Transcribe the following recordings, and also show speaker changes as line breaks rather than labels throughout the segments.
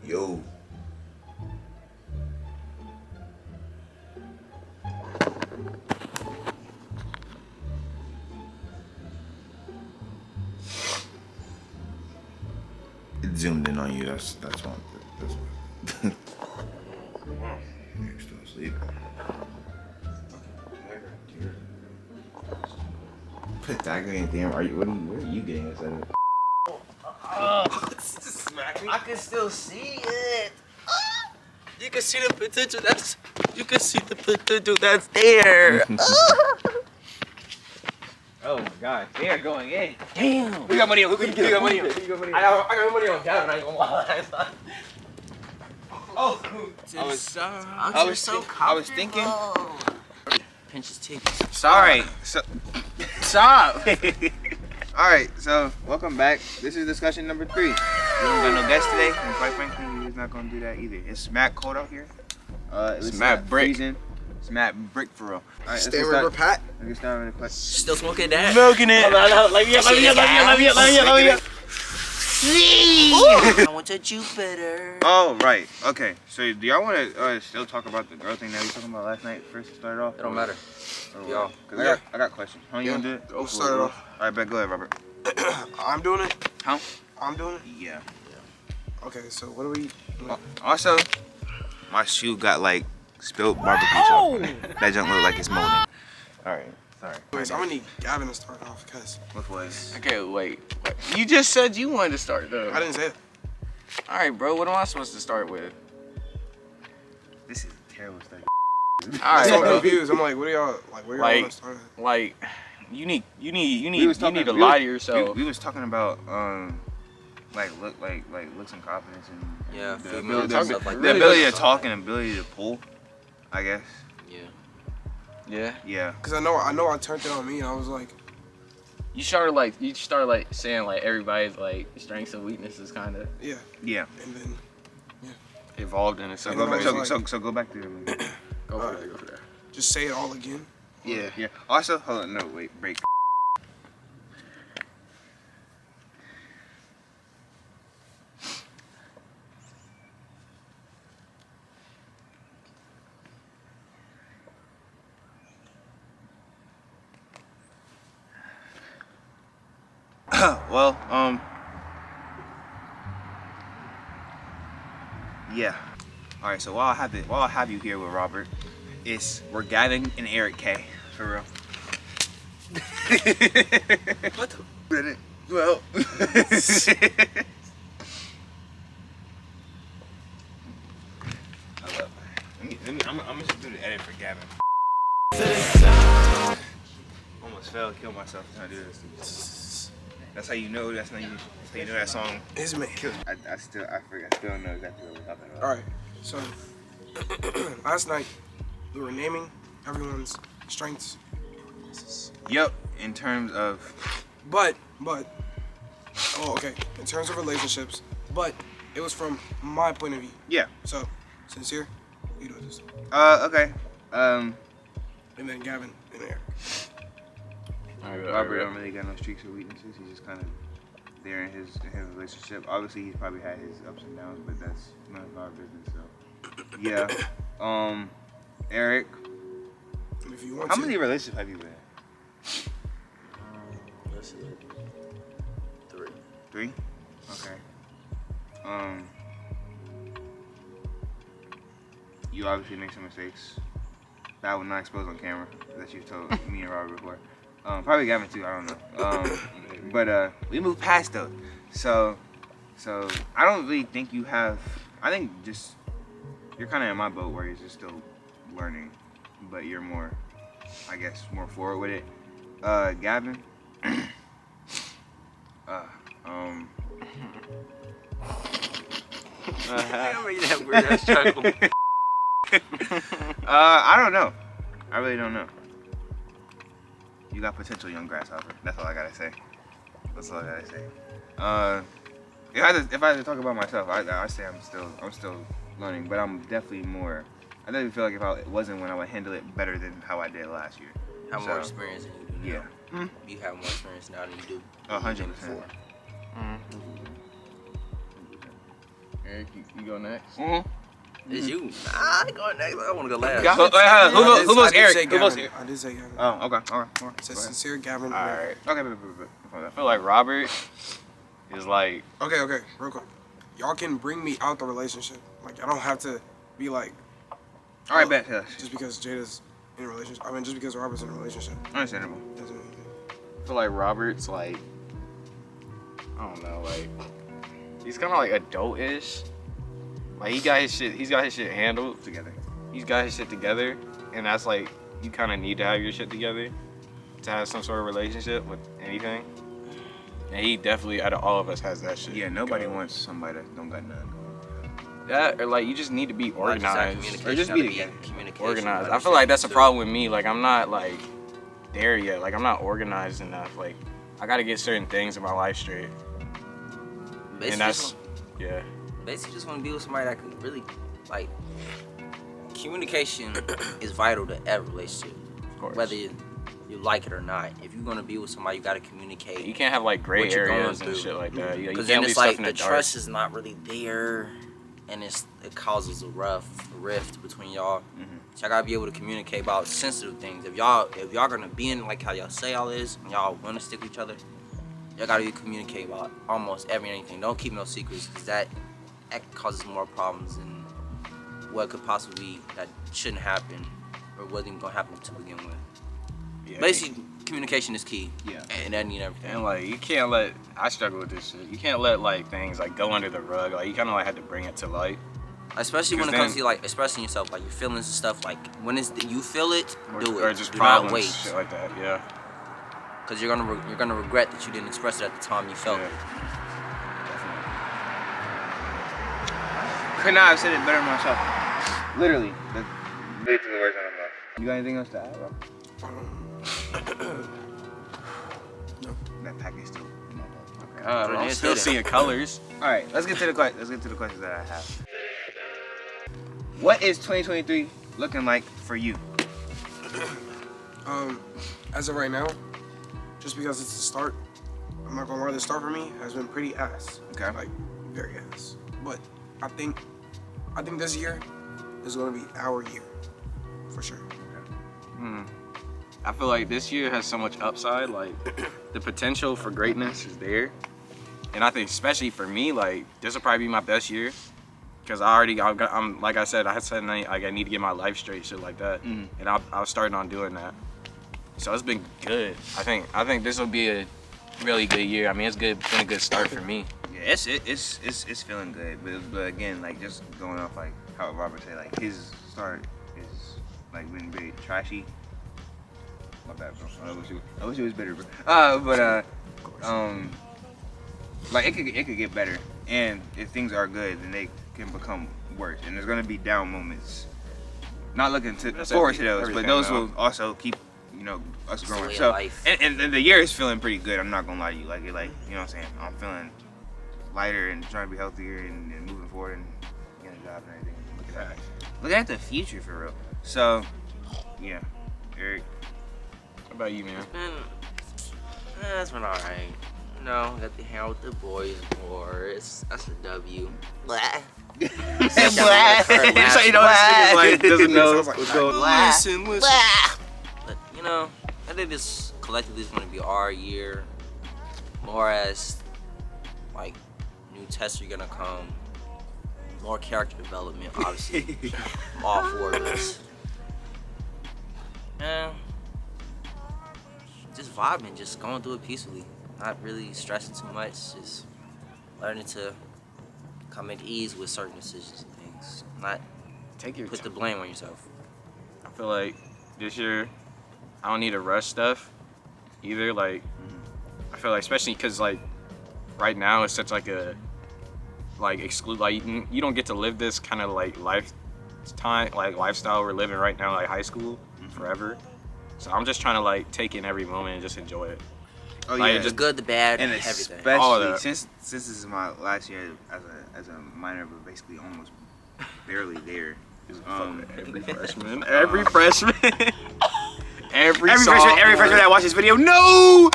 Yo. It zoomed in on you. That's one. That's one. You're still asleep. Pythagorean theorem. Where are you getting this at?
I can still see it. You can see the potential. You can see the potential that's there. Oh my God, they are going in. Damn. We got money on. We got money on. I got money on Gavin. I ain't gonna lie. Oh, I was thinking. Pinch his titties.
Sorry. Stop. All right, so welcome back. This is discussion number 3. We don't got no guest today, and quite frankly, we're not gonna do that either. It's mad cold out here.
It's mad brick.
Freezing. It's mad brick for real. All right,
Stay River Pat.
Let's get started with the question.
Still smoking that?
Smoking it.
I want to Jupiter.
Oh, right. Okay. So, do y'all want to still talk about the girl thing that we were talking about last night? First, to start off.
It don't matter.
Y'all. Cause I got questions. How you gonna do it?
I'll start it off.
All right, bet. Go ahead, Robert.
I'm doing it.
Huh?
I'm doing it.
Yeah.
Okay, so what do we?
Also, my shoe got like spilled barbecue sauce on it. That junk look like it's molding. All right. Sorry.
Anyways, I'm gonna need Gavin to start off because
What was?
Okay, wait. You just said you wanted to start though.
I didn't say it.
All right, bro. What am I supposed to start with?
This is a terrible stuff.
All right,
I'm
bro.
confused. I'm like, what are y'all like? Where y'all gonna start at?
Like, you need
We
to lie to yourself.
We was talking about like looks and confidence and
Yeah,
the
female
ability,
and stuff like
the
that.
ability to talk and ability to pull, I guess.
Yeah.
Yeah.
Cause I know I turned it on me and I was like,
You started like saying like everybody's like strengths and weaknesses kind of
yeah,
Yeah.
and then
evolved into
So
something.
so go back to it.
Go for that.
just say it all again.
Yeah. Yeah. Also, hold on. No, wait. Break. Well, yeah. All right. So while I have you here with Robert, we're Gavin and Eric K. For real. What the? Well. I'm just do the edit for Gavin. Almost fell, killed myself trying to do this. That's how you know. That's how you know that song.
It's me.
I still don't know exactly what we're talking about.
All right. So last night we were naming everyone's strengths.
Yep. In terms of.
But oh, okay. In terms of relationships, but it was from my point of view.
Yeah.
So, Sincere, you do this.
Okay.
And then Gavin and Eric.
Robert don't really got no streaks or weaknesses. He's just kind of there in his relationship. Obviously, he's probably had his ups and downs, but that's none of our business. So, yeah. Eric.
And if you want
How
to.
many relationships have you been in?
Let's see. 3.
3? Okay. You obviously make some mistakes that I would not expose on camera that you've told me and Robert before. Probably Gavin too, I don't know. But we moved past those. So I don't really think you have. I think just you're kind of in my boat where you're just still learning, but you're more, I guess, more forward with it. Gavin.
That weird ass chuckle.
I don't know. I really don't know. You got potential, young grasshopper. That's all I gotta say. If I had to talk about myself, I say I'm still learning, but I'm definitely more. I definitely feel like if I wasn't when I would handle it better than how I did last year.
Have more experience than you do now.
Yeah.
You have more experience now than you do.
100%.
before.
Eric, you go next.
Mm-hmm.
It's you. Nah, I ain't going next. I want to go last.
Who votes Eric? Who votes
Gavin.
Eric?
I did say Gavin.
Oh, okay. All right.
It says sincere Gavin.
All right.
Okay,
I feel like Robert is like.
Okay, real quick. Y'all can bring me out the relationship. Like, I don't have to be like.
all right, bet. Yes.
Just because Jada's in a relationship. I mean, just because Robert's in a relationship.
Understandable.
Doesn't mean anything.
I feel like Robert's like. I don't know, like. He's kind of like adult-ish. Like he's got his shit handled
Together.
He's got his shit together, and that's like you kind of need to have your shit together to have some sort of relationship with anything. And he definitely, out of all of us, has that shit.
Yeah, nobody wants somebody that don't got none.
That, or like you just need to be organized.
Or just be together.
Organized. I feel like that's a problem with me. Like I'm not like there yet. Like I'm not organized enough. Like I gotta get certain things in my life straight.
Basically,
And that's yeah.
Basically, just want to be with somebody that can really, like, communication is vital to every relationship.
Of course.
Whether you like it or not. If you're gonna be with somebody, you gotta communicate.
You can't have like gray
what you're going
areas and
through.
shit like that. You
Because
can't
then
leave
it's
stuff
like
in
the
the dark.
trust is not really there, and it causes a rift between y'all. So y'all gotta be able to communicate about sensitive things. If y'all gonna be in like how y'all say y'all is, and y'all wanna stick with each other, y'all gotta be communicate about almost anything. Don't keep no secrets, because that causes more problems than what could possibly that shouldn't happen or wasn't even gonna happen to begin with.
Yeah.
Basically, communication is key.
Yeah.
And that need everything.
And like you can't let I struggle with this shit. You can't let like things like go under the rug. Like you kind of like had to bring it to light.
Especially when it
'Cause
comes
then-
to like expressing yourself, like your feelings and stuff. Like when you feel it, do it.
Or just
do
problems,
not wait,
shit like that. Yeah.
because you're gonna regret that you didn't express it at the time you felt
Yeah.
it.
Could not have said it better myself. Literally. Literally the words out of my mouth. You got anything else to add, bro?
No.
That package still. Okay.
I'm
it's
still
hidden.
seeing colors.
All right, let's get to the questions that I have. What is 2023 looking like for you?
As of right now, just because it's the start, I'm not gonna lie, the start for me has been pretty ass.
Okay.
Like, very ass. But I think this year is gonna be our year, for sure.
I feel like this year has so much upside. Like the potential for greatness is there, and I think especially for me, like this will probably be my best year. Cause I'm like I said I need to get my life straight, shit like that, and I was starting on doing that. So it's been good. I think this will be a really good year. I mean, been a good start for me.
Yeah, it's feeling good, but again, like just going off like how Robert said, like his start is like been very trashy. My bad, bro. I wish it was better, bro. Like it could get better, and if things are good, then they can become worse, and there's gonna be down moments. Not looking forward to those, but those will also keep us growing.
way of
So
life.
and the year is feeling pretty good. I'm not gonna lie to you, like you know what I'm saying. I'm feeling lighter and trying to be healthier and moving forward and getting a job and everything. Look at the future for real. So yeah, Eric.
What about you, man?
It's been alright. You know, got to hang out with the boys more. That's a W. Blah.
Blah.
So you know this nigga's like doesn't know what's going on.
Listen. But you know, I think this collectively is going to be our year. More as like new tests are gonna come, more character development. Obviously, I'm all for this. And just vibing, just going through it peacefully, not really stressing too much. Just learning to come at ease with certain decisions and things. Not
Take your
put the
time.
blame on yourself.
I feel like this year I don't need to rush stuff either. Like I feel like especially because like right now it's such like a like you don't get to live this kind of like lifestyle we're living right now, like high school forever. So I'm just trying to like take in every moment and just enjoy it.
Oh
Like,
yeah,
The good, the bad,
and
everything.
All of
especially
that.
since this is my last year as a minor, but basically almost barely there.
Every freshman, every freshman, every
Every freshman that watches this video, no,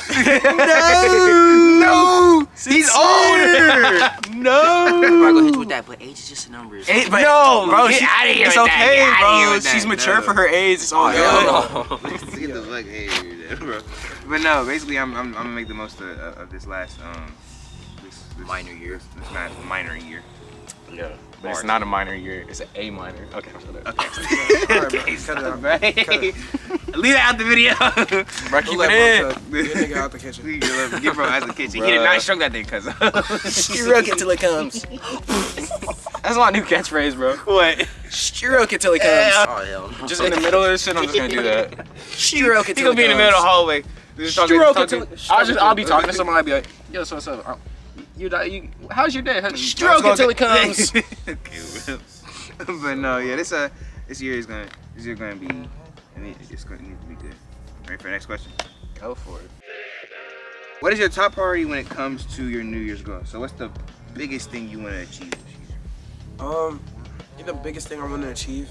No, he's older. No.
I'm not gonna hit you with that, but age is just a number.
But
no,
bro,
get outta here
it's
with
okay,
that. Get outta here
bro.
with that. She's mature for her age. It's all good.
Hell no.
Get the fuck out of here, bro. But no, basically, I'm gonna make the most of this last this
Minor year.
This minor year.
Yeah, but it's not a minor year. It's an A minor. Okay, shut up.
Okay.
All right, bro. Cut it out.
Right.
Cut it.
Leave it out the video.
Bro, keep
Let
it
bro
in.
cook. Get nigga out the kitchen.
Get bro out the kitchen. He
Bruh.
did not stroke that thing, cuz.
Stroke it till it comes. That's my new catchphrase, bro.
What?
Stroke it till it comes.
Oh hell no.
Just in the middle of this shit, I'm just gonna do that.
Stroke it
He
till
gonna be
it
in the middle of the
comes.
hallway.
Stroke it till I'll be talking to somebody. I'll be like, yo, so what's up? How's your day? Stroke it till it comes.
Okay, but no, yeah, this year is gonna be, I mean, it's gonna need to be good. Ready for the next question?
Go for it.
What is your top priority when it comes to your New Year's goal? So what's the biggest thing you want to achieve this year?
I think the biggest thing I want to achieve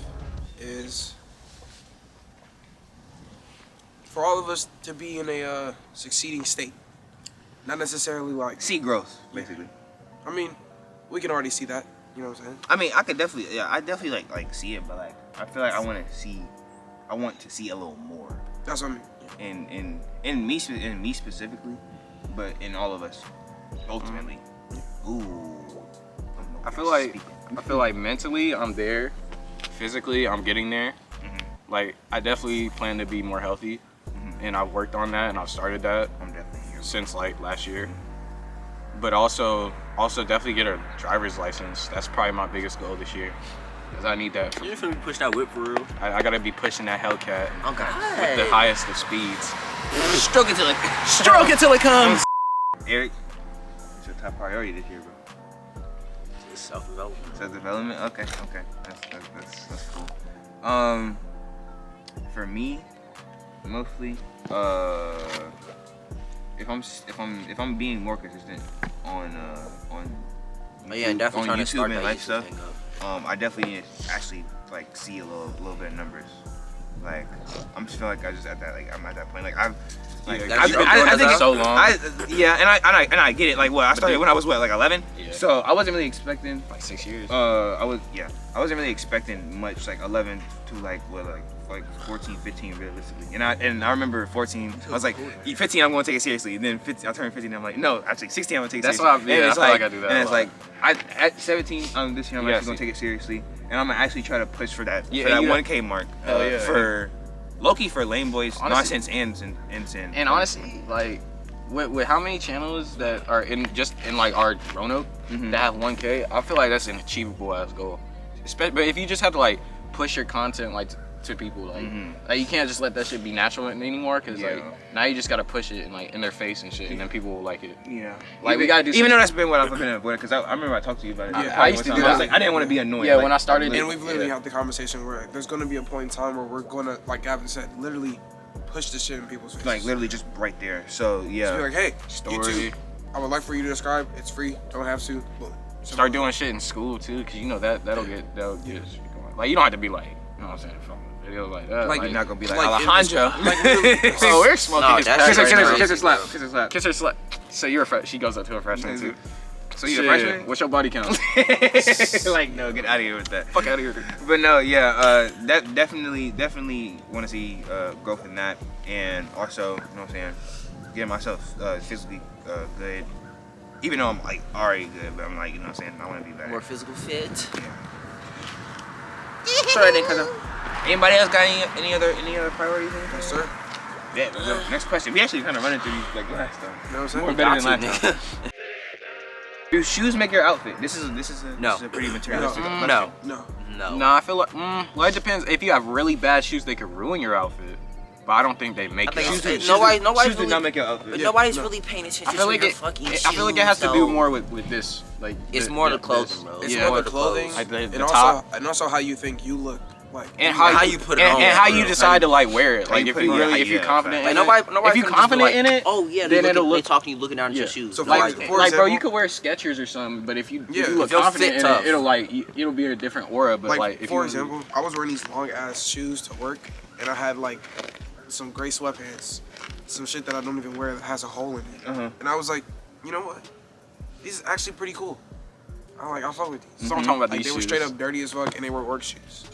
is for all of us to be in a succeeding state. Not necessarily like,
See growth, basically.
I mean, we can already see that. You know what I'm saying?
I mean, I definitely like see it, but like I feel like I want to see a little more
That's what I mean.
in me specifically, but in all of us ultimately. Ooh.
I feel like mentally I'm there. Physically I'm getting there. Like I definitely plan to be more healthy, and I've worked on that and I've started that
I'm definitely here.
since like last year. But also definitely get a driver's license. That's probably my biggest goal this year, because I need that.
You just finna push that whip for real.
I gotta be pushing that Hellcat
Oh god.
with the highest of speeds.
Stroke it till it comes.
Eric, what's your top priority this year, bro?
Self-development.
Self-development? Okay. That's cool. For me, mostly, if I'm being more consistent on
Oh yeah, definitely
on
trying to
YouTube
start
and
that
life
YouTube
stuff,
thing up.
I definitely need to actually like see a little bit of numbers. Like I'm just feeling like I'm at that point. Like I've like
Yeah,
I
you've been doing
think
this so long.
and I get it. Like what I started when I was like 11.
Yeah.
So I wasn't really expecting.
Like 6 years.
I wasn't really expecting much, like 11 to like 14, 15 realistically. And I remember 14, I was like, 15 I'm gonna take it seriously. And then 15, I turned 15 I'm like, no, actually 16 I'm gonna take it
That's
seriously.
why I- yeah,
And it's
I feel
like,
like I do that
and
a
it's
lot.
like at 17 this year I'm
Yeah,
actually gonna
see.
take it seriously. And I'm gonna actually try to push for that
Yeah,
for that
you-
1K mark.
Hell yeah.
For Loki, for Lame Boys,
Honestly-
nonsense and sin.
And honestly, like with how many channels that are in like our Roanoke that have 1K, I feel like that's an achievable ass goal. But if you just have to like push your content like to people, like you can't just let that shit be natural anymore, because
Yeah.
like now you just gotta push it and like in their face and shit, and then people will like it.
Yeah.
Like we gotta do.
Even though that's been what I've been avoiding, because I remember I talked to you about it.
Yeah,
I used to do
I was
that.
like, I didn't want to be annoying.
Yeah,
like,
when I started-
And we've literally
Yeah.
had the conversation where there's gonna be a point in time where we're gonna, like Gavin said, literally push this shit in people's faces.
like literally just right there. So yeah.
Just be like, hey,
Story.
YouTube, I would like for you to subscribe. It's free. Don't have to. Boom.
Start doing shit in school too, because you know that'll get shit going. Like you don't have to be like, you know what I'm saying, film videos like that.
Like, you're not gonna be like,
like,
Alejandro.
like literally-
Oh, we're smoking
No,
his
that's
pack
crazy.
right now.
Kiss her slap. Kiss her slap.
Kiss her slap. So you're a she goes up to a freshman too.
So you're a
Shit,
freshman?
What's your body count?
Like, no, get out of here with that.
Fuck out of here.
But no, yeah, that definitely want to see growth in that, and also, you know what I'm saying, getting myself physically good. Even though I'm like already good, but I'm like, you know what I'm saying, I want to be better.
More physical fit.
Sorry, then, cousin. Anybody else got any other priorities?
Yes, sir.
Yeah. Next question. We actually kind of running through these like last time.
You know what I'm saying?
More better than
Got
last
to,
time. Do shoes make your outfit? This is
No.
a pretty materialistic question.
No.
No.
No.
Nah, I feel like well, it depends. If you have really bad shoes, they could ruin your outfit. But I don't think they make
I think
your
it's-
outfit.
nobody's
Shoes do
really,
not make your outfit.
but
Yeah,
nobody's
no.
really paying attention
I feel
to
like
your
it.
fucking
I feel like it has to
shoes,
do
though.
more with this. Like
It's more the
this.
clothing, bro.
It's
Yeah.
more the clothing,
Like the
and
top.
also how you think you look. Like
And
how you put it on,
and how
bro.
you decide to like wear it.
How
Like
you
if
put
you
it on,
really,
how
if
you-
you're confident,
Like
in
nobody
it, if
can
you're
just be
confident
like,
in it,
oh yeah,
then it'll
they
look
talking, you looking down at your
Yeah.
shoes.
So
Nobody
for
can.
example-
like bro, you could wear Skechers or something, but if you
Yeah,
look
they'll
confident
fit
in
tough.
it, it'll be a different aura. But like if
for
you,
example, I was wearing these long ass shoes to work, and I had like some gray sweatpants, some shit that I don't even wear that has a hole in it, and I was like, you know what? These is actually pretty cool. I fuck with these.
So I'm talking about
Like
these
they were
shoes.
straight up dirty as fuck, and they were work shoes.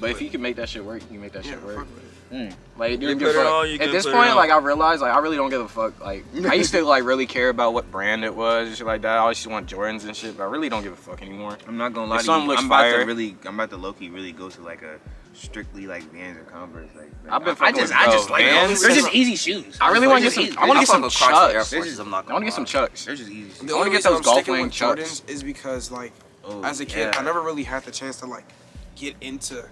But if you can make that shit work, you can make that
Yeah,
shit
I
work.
fuck with it.
Like,
You
dude,
put it on, you
at
can
this
put it
point,
on.
like, I realized, like, I really don't give a fuck. Like, I used to, like, really care about what brand it was and shit like that. I always used to want Jordans and shit, but I really don't give a fuck anymore.
I'm not gonna lie
If
to
something
you.
looks
I'm about
fire-
to low-key really go to like a strictly like Vans or Converse. Like
I've been
I
fucking
just
with
like
Vans.
they're just easy shoes.
I really want to get some. I want to get some
Crocs and Air
Chucks.
Forces, I'm not
I
gonna
want to get some
lie.
Chucks.
They're just easy.
The
Shoes.
wanna
only
get
reason
those
I'm
golf
sticking
lane
with
Chucks.
Jordans is because like
Oh,
as a kid,
yeah.
I never really had the chance to like get into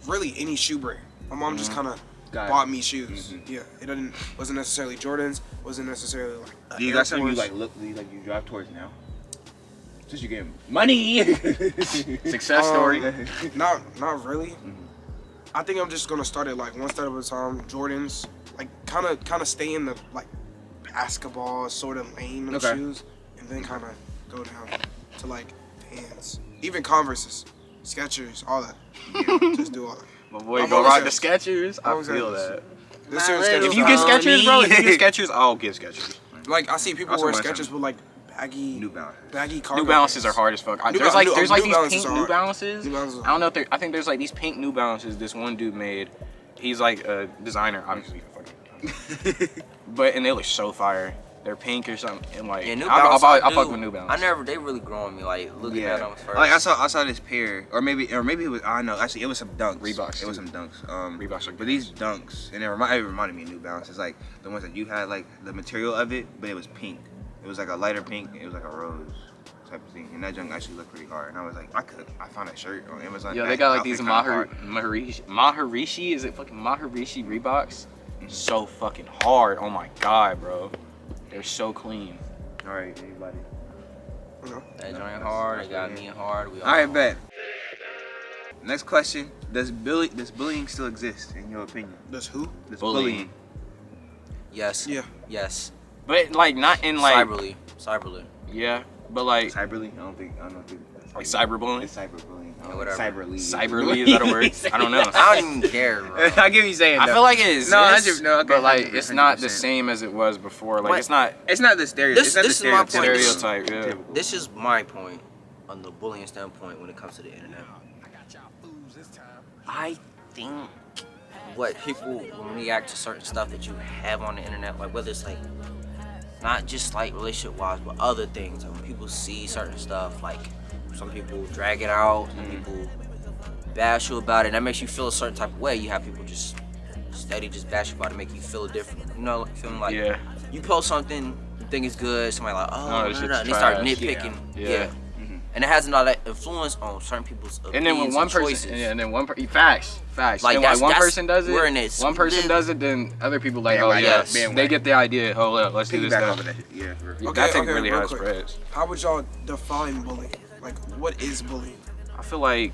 really any shoe brand. My mom just kind of
Got it.
bought me shoes. Yeah, it wasn't necessarily Jordans. Wasn't necessarily like.
Do you
Air
got something you
Force.
like look you drive towards now? Since you getting money.
Success story.
Not really. I think I'm just gonna start it like one step at a time. Jordans, like kind of stay in the like basketball sort of lane of
Okay.
shoes, and then kind of go down to like Vans, even Converses, Skechers, all that. Just do all that.
My boy
I'm
go
always
rock the
at-
Skechers. I
always
feel
at-
that.
This year's
little
Skechers.
If you get
are-
Skechers, bro, if you get Skechers, I'll get Skechers.
like I see people
Also
wear
buy
Skechers
some
with like baggy
New Balance.
baggy cargo
New Balances are
pants.
hard as fuck.
New
There's
Ba-
like
New-
there's like
New
these
Balances
pink
are
New
hard.
Balances.
New Balances are
I don't know if I think there's like these pink New Balances this one dude made. He's like a designer, obviously. But and they look so fire. They're pink or something, and like
Yeah, New
I'll
Balance.
fuck with New Balance.
They really grew on me. Like looking at them first.
Like I saw this pair, or maybe it was I don't know. Actually, it was some dunks.
Reeboks,
It was
too.
some dunks.
Reeboks are
but
good.
these dunks, and it reminded me of New Balance. It's like the ones that you had, like the material of it, but it was pink. It was like a lighter pink. It was like a rose type of thing, and that junk actually looked pretty hard. And I was like, I found a shirt on Amazon.
Yeah, they
that
got like
outfit
these
kinda hard.
Maharishi. Is it fucking Maharishi Reeboks? So fucking hard. Oh my god, bro. They're so clean.
All right, anybody.
That joint hard. They got me hard. We
All right,
hard.
bet. Next question: Does bullying still exist in your opinion?
Does who?
Does
Bullying.
Yes.
Yeah.
Yes.
But like not in like
Cyberly.
yeah, but like
Cyberbullying? I don't think.
Like cyberbullying?
It's cyberbullying.
Yeah, whatever.
cyberly is that a word? I don't know.
I don't even care, bro.
I get what you're saying.
I
though.
feel like it is.
No, I just- no, okay,
but like
100%,
it's not the
100%.
same as it was before. Like
What?
it's not
It's not the stereotype.
This-
It's not
this
the
is my point.
stereotype. Yeah.
This is my point on the bullying standpoint when it comes to the internet. I think what people react to certain stuff that you have on the internet, like whether it's like not just like relationship wise, but other things. Like when people see certain stuff, like some people drag it out, some people bash you about it, and that makes you feel a certain type of way. You have people just steady just bash you about it, make you feel different. You know, like, feeling like
Yeah.
you post something, you think it's good, somebody like, oh,
No, this
no,
shit's
and they start
trash.
nitpicking.
Yeah.
Yeah. And it has all that influence on certain people's opinions
And then when one
choices.
person, and then one facts.
Like,
then
that's-
one
that's-
person does it,
we're in this.
one person does it, then other people like,
Man,
oh
right,
yeah,
yes.
man,
they
right.
get the idea. Oh, yeah, let's do this
Piggyback
stuff.
off of that shit. Yeah. For real.
Okay,
That take
okay,
really
real
high
quick.
spreads.
How would y'all define bullying? Like, what is bullying?
I feel like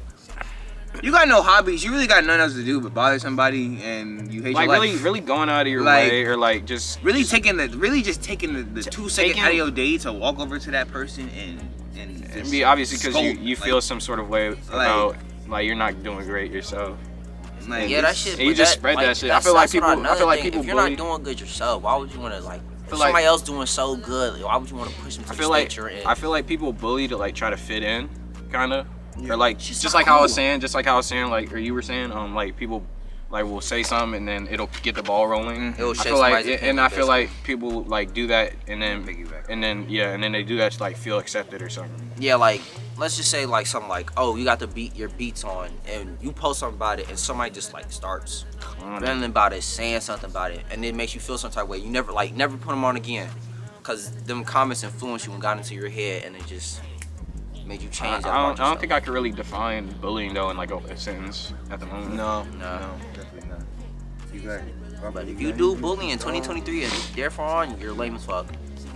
You got no hobbies. You really got nothing else to do but bother somebody, and you hate
like
your life.
really going out of your
Like-
way, or like just
Really taking the 2 seconds
taking-
out of your day to walk over to that person and just
be obviously because
scold,
you feel
like,
some sort of way about like you're not doing great yourself.
like,
Yeah, that shit.
And you
but
just
that-
spread
like,
that shit. I
that's-
feel like
that's what
people- I
another
feel like
thing.
people
If you're
bully-
not doing good yourself, why would you want to like? If
feel like-
somebody else doing so good, why would you want to push them to
I
the
feel
state
like
you're in?
I feel like people bully to like try to fit in, kind of, or like
It's
just
not
like how I was
cool.
saying, like or you were saying, like people like will say something and then it'll get the ball rolling.
It will
I
shake
feel like,
somebody's
and I feel
opinion,
like people like do that and then
Piggyback.
and then they do that to like feel accepted or something.
Yeah, like let's just say like something like, oh, you got your beats on, and you post something about it, and somebody just like starts ranting about it, saying something about it, and it makes you feel some type of way. You never put them on again, cause them comments influenced you and got into your head, and it just made you
I
change.
don't think I could really define bullying though in like a sentence at the moment.
No,
No.
definitely not. You got it.
But if you do bullying in 2023 and therefore on, you're lame as fuck.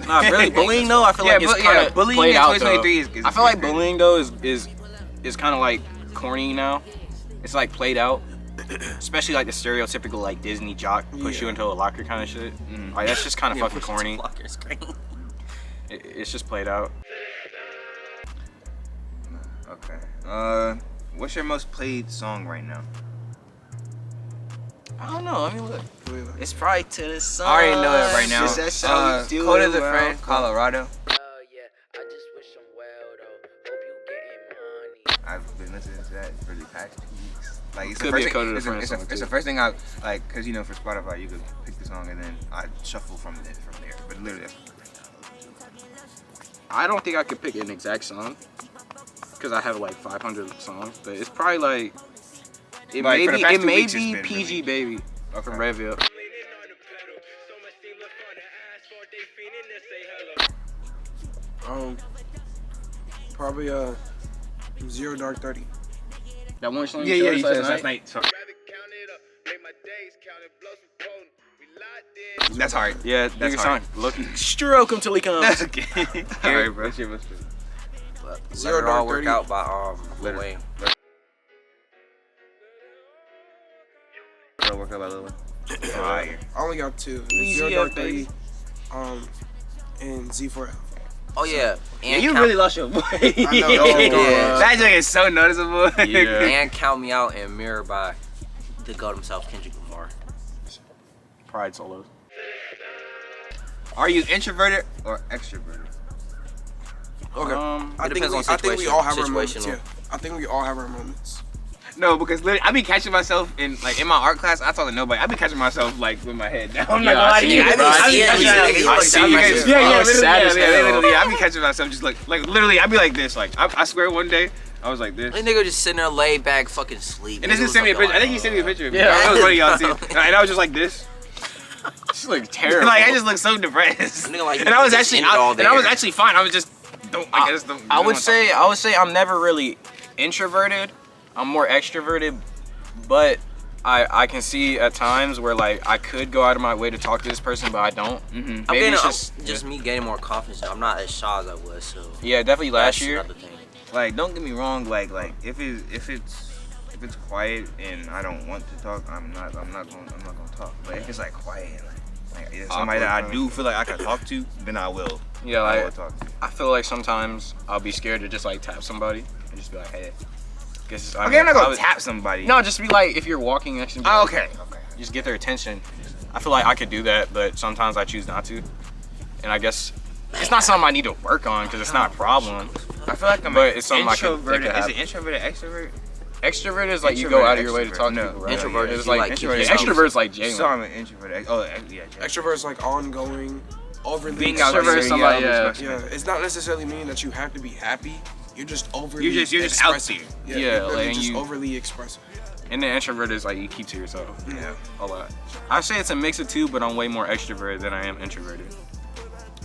Not really. Bullying though, I feel like it's kind of
bullying
played
in
out
2023
though.
is
I feel like
crazy.
bullying though is kind of like corny now. It's like played out, especially like the stereotypical like Disney jock push you into a locker kind of shit. Like that's just kind of fucking corny.
Block your screen.
It's just played out.
Okay. What's your most played song right now?
I don't know. Let me look.
It's probably to the sun.
I already know it right now.
Is that how we do
Code
it?
of the Friend, Colorado.
Yeah, I just wish I'm well though. Hope you getting money.
I've been listening to that for the past 2 weeks. Like it's
Could
the
be
first
a Code of the
thing,
Friend song,
it's
too.
the first thing I like, cause you know for Spotify you could pick the song and then I shuffle from there. But literally, that's
I don't think I could pick an exact song because I have like 500 songs, but it's probably like it
Like, for the past 2
may
weeks, it's
be
been
PG Baby from Redville.
Probably 0 Dark 30.
That one song
yeah,
you
you
showed
said
us
last night. So that's hard.
Yeah,
That's
that's
hard.
song. Look, stroke him till he comes.
That's okay. Alright, bro.
Let
Zero
It All
Dark
Work
30.
Out by Lil
Later.
Wayne.
It'll work out by Lil Wayne. Fire.
I only got 2.
Easy
0
up,
Dark
baby.
30, and Z4F.
Oh yeah,
Yeah,
and
you
count,
really lost your voice.
know.
Yeah.
That joke is so noticeable.
Yeah.
and Count Me Out and Mirror by the GOAT himself, Kendrick Lamar.
Pride solos.
Are you introverted or extroverted?
Okay.
It
I think
depends
we,
on
I think we all have our moments.
situational.
Yeah. I think we all have our moments.
No, because literally, I be catching myself in my art class. I talk to nobody. I be catching myself like with my head down. I'm
Yeah,
not
I
gonna lie
see
to you.
it, bro.
I be
I
catching
see it.
myself-
You look
I see
dumb
you
as
guys-
hell.
Yeah,
Oh,
literally,
sad
yeah,
as
yeah,
hell.
literally. I be catching myself just like literally. I be like this. Like I swear one day I was like this.
That nigga just sitting there laid back, fucking sleep.
And this is send me a picture. I think he sent me a picture. Of me.
Yeah.
I was one of y'all see. And I was just like this.
She look terrible.
Like I just look so depressed.
Nigga, like,
And I was
just
actually,
end it all
and I was
there.
actually fine. I was just don't. Like, I just don't.
I would
don't
say I'm never really introverted. I'm more extroverted, but I can see at times where like I could go out of my way to talk to this person, but I don't.
Mm-hmm.
I'm
Maybe
getting,
it's
just me gaining more confidence. I'm not as shy as I was, so
Yeah, definitely last
that's
year.
another thing.
Like, don't get me wrong. Like if it's quiet and I don't want to talk, I'm not gonna talk. But if it's like quiet, like if somebody that I
Awkward,
do feel like I can talk to, then I will.
Yeah,
I will
like
talk to.
I feel like sometimes I'll be scared to just like tap somebody and just be like, hey. Guess
Okay, I'm not gonna tap somebody.
No, just be like if you're walking next to me.
Oh, okay.
Just get their attention. I feel like I could do that, but sometimes I choose not to. And I guess it's not something I need to work on because it's not a problem.
I feel like I'm
But it's something I could-
introverted.
that could
Is it
happen.
introverted, extrovert?
Extrovert is like you
Introvert,
go out of your way to
extrovert.
talk to
No.
people, right?
Introvert
is
is you
like
like
introvert.
keep yourself-
extrovert's like Jalen.
So I'm an introvert. Oh, yeah.
Extrovert's like ongoing, overly
Being out
Extrovert
there,
is somebody,
yeah.
Yeah, it's not necessarily meaning that you have to be happy. You're just overly
You're just out
expressive.
there.
Yeah,
Yeah,
you're literally
like,
just
you-
overly expressive.
And the introvert is like you keep to yourself.
Yeah.
A lot. I say it's a mix of two, but I'm way more extroverted than I am introverted.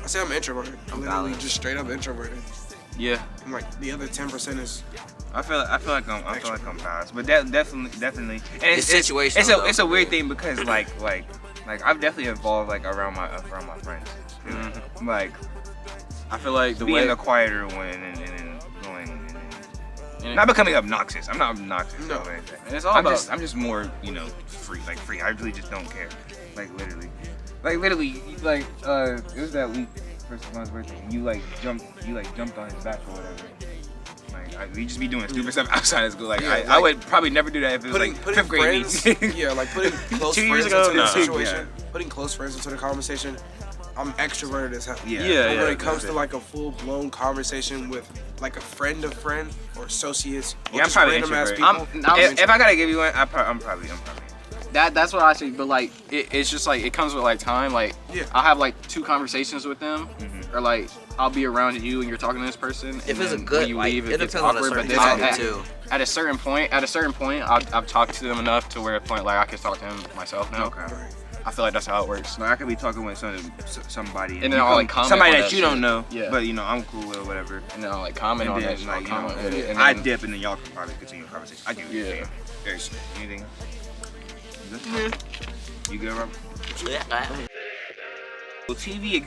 I say I'm introverted. I'm literally
balanced.
just straight up introverted.
Yeah.
I'm like the other 10% is
I feel like I'm balanced, but that definitely. And
It's situational,
It's a
though.
weird thing because like I've definitely evolved like around my friends.
Mhm.
Like
I feel like the
being
way
the quieter one and then going.
and
Not becoming obnoxious. I'm not obnoxious.
No.
or anything.
And it's all
I'm
about-
just I'm just more free. Like free. I really just don't care. Like literally. It was that week for Savon's birthday. And you jumped on his back or whatever. Like we just be doing stupid stuff outside of school. Like
Yeah,
I
like
would probably never do that if it was
putting
like fifth grade
friends.
meeting.
Yeah, like putting close
2
friends
years ago,
into the
no.
situation. Putting close friends into the conversation. I'm extroverted as hell.
Yeah.
Yeah,
But when it comes
that's
to like a full blown conversation with like a friend of friend or associates, or
Yeah, I'm
just
probably
random ass
introvert.
people,
If I gotta give you one, I'm probably.
that's what I say. But like it's just like it comes with like time. Like
Yeah.
I'll have like 2 conversations with them,
Mhm.
or like I'll be around you and you're talking to this person.
If
and
it's a
then
good,
when you
like,
leave,
it
it gets
depends on a
awkward. But
certain
then
topic too.
at a certain point, I've talked to them enough to where a point like I can talk to him myself now.
Okay.
I feel like that's how it works.
Like I could be talking with somebody,
And then I'll, like, comment
somebody
on
that
that
you don't
shit.
know,
Yeah.
but I'm cool with or whatever.
And then I'll like comment
And
on
then
that.
like
I'll comment with it. And
I
then-
dip and then y'all can probably continue the conversation. I get what you're
Yeah.
saying. Very good. Anything? You good? You good, Robert? Will TV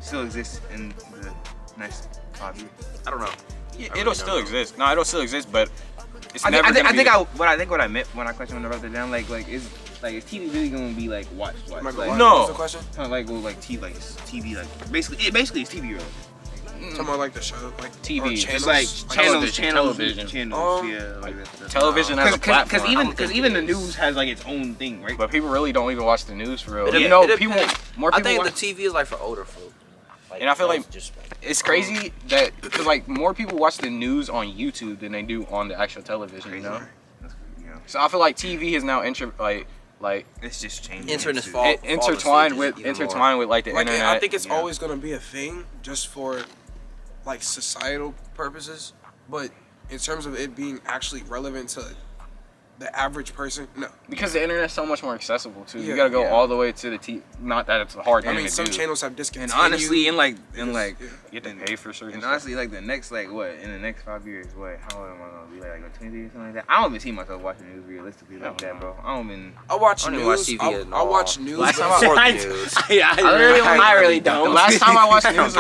still exist in the next 5 years?
I don't know.
Yeah,
I really
it'll still
don't know.
exist. No, it'll still exist, but it's
I
never
think
gonna be.
what I meant when I questioned when I wrote it down, is TV really gonna be like watched?
Michael,
Like,
what
No.
was the question?
kind of like TV like basically it's TV related.
Talking about like the show, like
TV,
or
just
channels,
like
television.
channels, yeah, like that stuff.
Television as a platform.
Because even the news has like its own thing, right?
But people really don't even watch the news for real.
It-
You know,
it
people,
depends.
more
I
people
think
watch,
the TV is like for older folk. Like,
And I feel like
just
it's crazy that, because like more people watch the news on YouTube than they do on the actual television, you know?
Yeah.
So I feel like TV is now like
It's just changing.
entering this
too.
fall.
intertwined
stages
with
even more.
like the
Like
internet.
I think it's
yeah.
always gonna be a thing just for like societal purposes, but in terms of it being actually relevant to the average person, no.
Because the internet's so much more accessible too.
Yeah,
You gotta go
yeah.
all the way to the T. Not that it's a hard thing
I mean,
to
some
do.
channels have
And
discontinued.
honestly, in like
Yeah.
You have to pay for certain
And
stuff.
honestly, like the next, like what, in the next 5 years, what, how old am I gonna be? Like 23 or something like that? I don't even see myself watching news realistically like that, bro. I don't even.
I watch
I don't
news.
even watch TV at
I
all.
watch news.
Last
but
time
Fork
I-
news.
I really don't.
The last time I watched news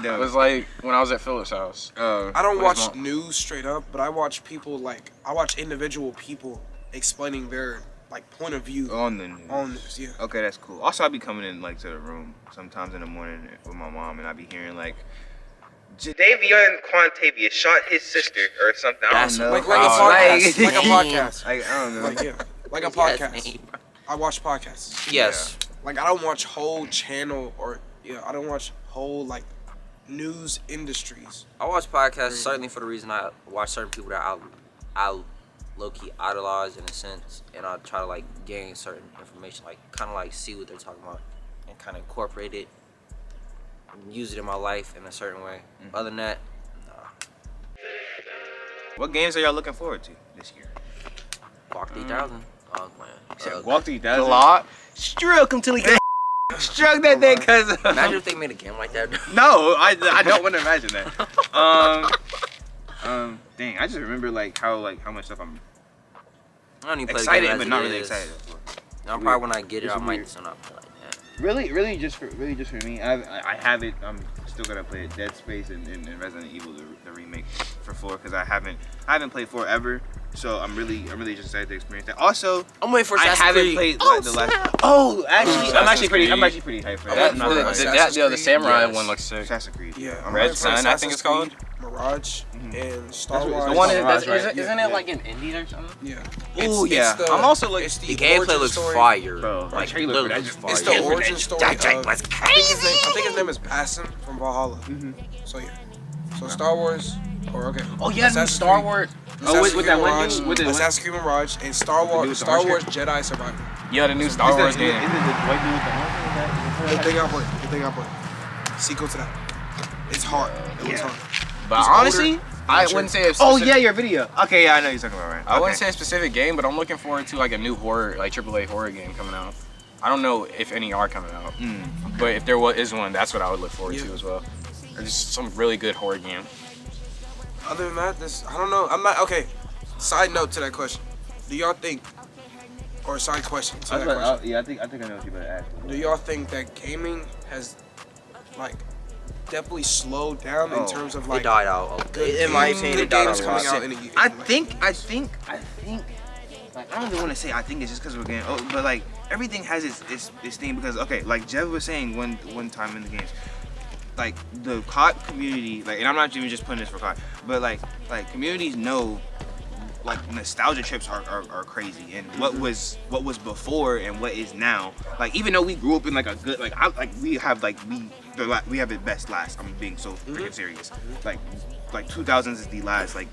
don't.
was like when I was at Philip's house.
I don't
What is
watch
mom?
news straight up, but I watch people like I watch individual people explaining their like point of view
On the news.
on news. Yeah.
Okay, that's cool. Also, I be coming in like to the room sometimes in the morning with my mom, and I be hearing like Jadavion Quantavia shot his sister or something.
That's
I don't know.
Like a
Oh,
podcast. Like a podcast.
Like, I don't know.
Like yeah. Like a
Yes,
podcast.
name.
I watch podcasts.
Yes.
Like I don't watch whole channel or I don't watch whole like news industries.
I watch podcasts certainly for the reason I watch certain people that I low-key idolize in a sense, and I try to like gain certain information, like kind of like see what they're talking about and kind of incorporate it and use it in my life in a certain way. Other than that,
What games are y'all looking forward to this year?
Walk 3000. Oh man.
Walk 3000.
A lot.
Stroke him till he gets. Stroke that thing, cuz.
Imagine if they made a game like that.
No, I don't want to imagine that. Dang, I just remember like how much stuff I'm
I don't even play
excited,
the game
but
as
not
it
really
is.
excited for.
I'm probably when I get it,
It's
I might
weird.
still not play like that.
Really just for me. I have it. I'm still gonna play it. Dead Space and Resident Evil the remake for 4 because I haven't played 4 ever. So I'm really just excited to experience that. Also,
I'm waiting for
I
Assassin's
haven't
Creed.
played the last. Oh, actually, I'm actually pretty hyped for
I'm
that.
waiting
Not
for
gonna
the
lie.
Assassin's
The
Creed,
samurai
yes.
one looks sick.
Assassin's Creed.
Yeah. I'm
Red
ready for
Sun, I think
Assassin's
it's called.
Creed, Mirage and Star
That's what-
Wars.
the one
That's,
Mirage,
isn't,
right?
isn't
Yeah.
it like in Indies or something?
Yeah.
Ooh, yeah.
the-
I'm also like
it's
The gameplay
origin
looks
story.
fire.
Bro,
like
trailer for
literally
that just
fire.
It's the origin story of, I think his name is Basim from Valhalla. So yeah. So Star Wars, or okay.
Oh yeah,
Assassin's
Star
Creed-
Wars.
Oh, with
Assassin's
that
Creed
one
Mirage,
dude? With the-
Assassin's Creed Mirage and Star
dude
Wars,
with the
Star
orange
Wars
hair?
Jedi Survivor.
Yeah, the new Star Wars game.
Is it the white dude with the orange hair?
The thing I play. Sequel to that. It's hard. It was hard.
But
It's
honestly,
older.
I wouldn't say it's.
Oh yeah, your video. Okay, yeah, I know you're talking about right.
I wouldn't say a specific game, but I'm looking forward to like a new horror, like AAA horror game coming out. I don't know if any are coming out, but if there is one, that's what I would look forward to
Yeah.
as well. Or just some really good horror game.
Other than that, I don't know. I'm not okay. Side note to that question. Do y'all think, or side question to that question?
Yeah, I think I know what you better ask.
Do y'all think that gaming has like definitely slowed down in
Oh,
terms of
It
like
died out.
good
In my
games-
opinion,
good
it died
games
out.
coming
a lot.
out in a year?
I think. Like, I don't even want to say I think it's just because we're getting old, but like everything has its thing because okay, like Jeff was saying one time in the games, like the COD community, like, and I'm not even just putting this for COD, but like communities know. Like nostalgia trips are crazy, and what was before and what is now. Like even though we grew up in like a good we have the best last. I'm being so freaking serious. Like 2000s is the last. Like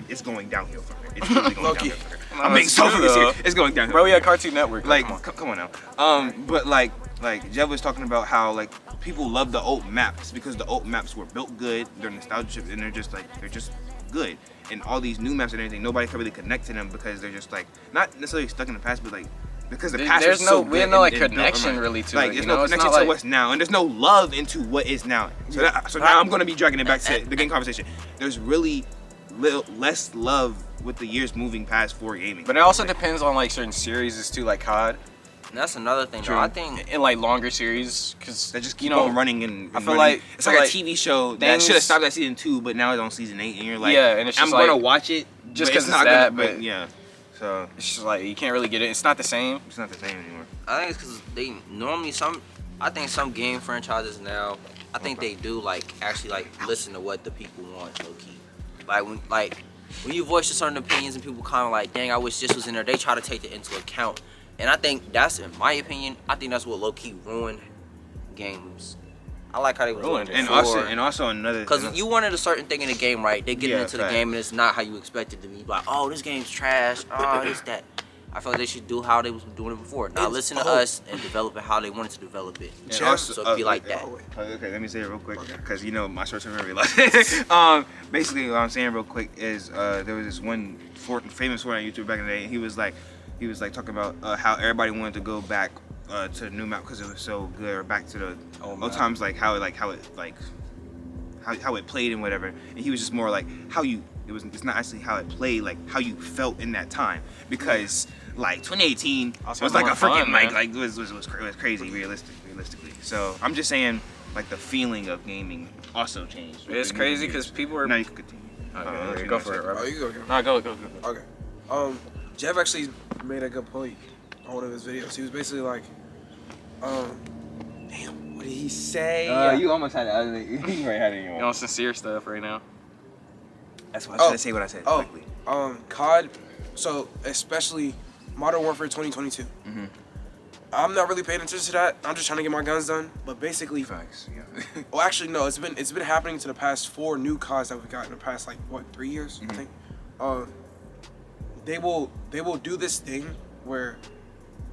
it's going downhill from there. It's really going
Low-key.
downhill from there. I'm being so freaking serious. It's going downhill.
Bro, we had Cartoon Network.
Like
come on.
come on now. But like Jeff was talking about how like people love the old maps because the old maps were built good. They're nostalgia trips and they're just good. And all these new maps and everything, nobody can really connect to them because they're just like not necessarily stuck in the past, but like because the past
There's
was so
we have
good
no like
and built
connection
around.
really to
Like
it.
there's
You
no
know? It's
connection
not
to
like-
what's now, and there's no love into what is now. So now I'm gonna be dragging it back to the game conversation. There's really less love with the years moving past for gaming.
But it also depends on like certain series too, like COD,
And that's another thing, though. I think
and like longer series, because
They just keep on running and
I feel
running.
like-
It's
feel
like
like
a TV show that
things-
should have stopped at season 2, but now it's on season 8, and you're like,
Yeah, and it's
I'm
just
gonna
like-
watch it
just
but
'cause it's
not
that,
gonna,
but-
yeah, so
it's just like you can't really get it. It's not the same.
it's not the same anymore.
I think it's because they normally some I think some game franchises now, I think they do actually listen to what the people want, low key. When you voice certain opinions and people kind of like, dang, I wish this was in there. They try to take it into account, and I think that's, in my opinion, I think that's what low key ruined games. I like how they was ruined,
and also another,
because you wanted a certain thing in the game, right? They get into the game and it's not how you expect it to be. Like, oh, this game's trash. Oh, this that. I feel like they should do how they was doing it before. Now listen to us and develop it how they wanted to develop it.
And also,
so it be like that.
Okay, let me say it real quick, because you know my short-term memory loss. Basically, what I'm saying real quick is there was this one famous Fortnite YouTuber back in the day. And he was like talking about how everybody wanted to go back to the new map because it was so good, or back to the old times, how it played and whatever. And he was just more like it's not actually how it played, like how you felt in that time, because like 2018 was like a freaking it was crazy realistically. So I'm just saying, like, the feeling of gaming also changed.
It's crazy because people are.
Now you can continue.
Okay, go for it, Robert.
Oh, you go.
No, go.
Okay. Jeff actually made a good point on one of his videos. He was basically like, damn, what did he say?
You almost had it. You already had it.
You know, sincere stuff right now.
That's why I tried to say what I said. Quickly.
COD. So especially Modern Warfare 2022.
Mm-hmm.
I'm not really paying attention to that. I'm just trying to get my guns done. But basically,
Facts. Yeah.
well, actually, no. It's been happening to the past 4 new CODs that we've got in the past 3 years, I think. They will do this thing where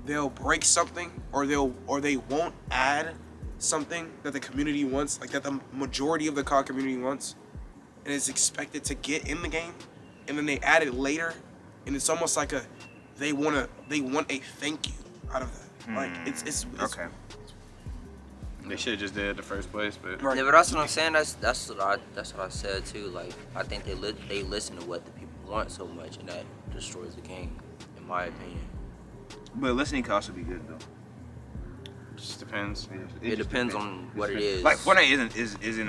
they'll break something, or they won't add something that the community wants, like that the majority of the COD community wants, and is expected to get in the game, and then they add it later, and it's almost like they want a thank you out of that. Like it's
okay.
They should have just did it in the first place, but.
Yeah, but that's what I'm saying. That's what I said too. Like, I think they listen to what the people want so much, and that destroys the game, in my opinion.
But listening can also be good though.
Just depends.
It depends on what it is.
Like Fortnite isn't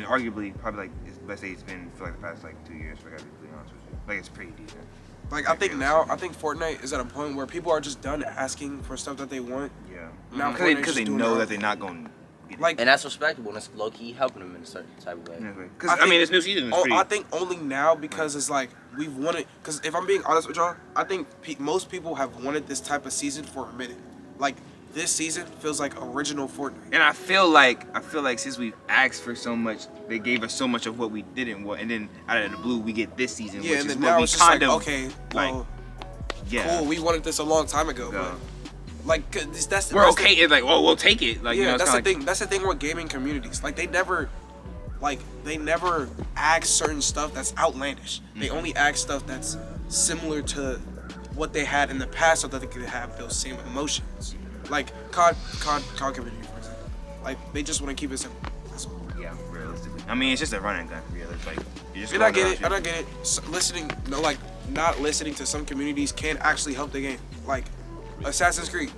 arguably probably like, let's say it's been for like the past 2 years. If I gotta be completely honest with you, like it's pretty decent.
Like, I think Fortnite is at a point where people are just done asking for stuff that they want.
Yeah.
Now
Because they know that they're not going to get it.
Like,
and that's respectable, and it's low key helping them in a certain type of way.
Because I mean, this new season is pretty.
I think only now, because it's like we've wanted. Because if I'm being honest with y'all, I think most people have wanted this type of season for a minute. Like, this season feels like original Fortnite.
And I feel like since we've asked for so much, they gave us so much of what we didn't want, and then out of the blue we get this season,
Yeah,
which
and
is
then
what
now
we
it's just
kind
like,
of
okay,
like.
well,
Yeah.
cool. We wanted this a long time ago, but like
we're okay. It's like, well, we'll take it. Like,
yeah,
you know,
that's the
like,
thing. That's the thing with gaming communities. Like, they never ask certain stuff that's outlandish. They only ask stuff that's similar to what they had in the past, so that they could have those same emotions. Like COD community, for example. Like, they just want to keep it simple. That's all.
Yeah, realistically. I mean, it's just a running gun, really. Like, you just.
And I get it. So, not listening to some communities can actually help the game. Like Assassin's Creed.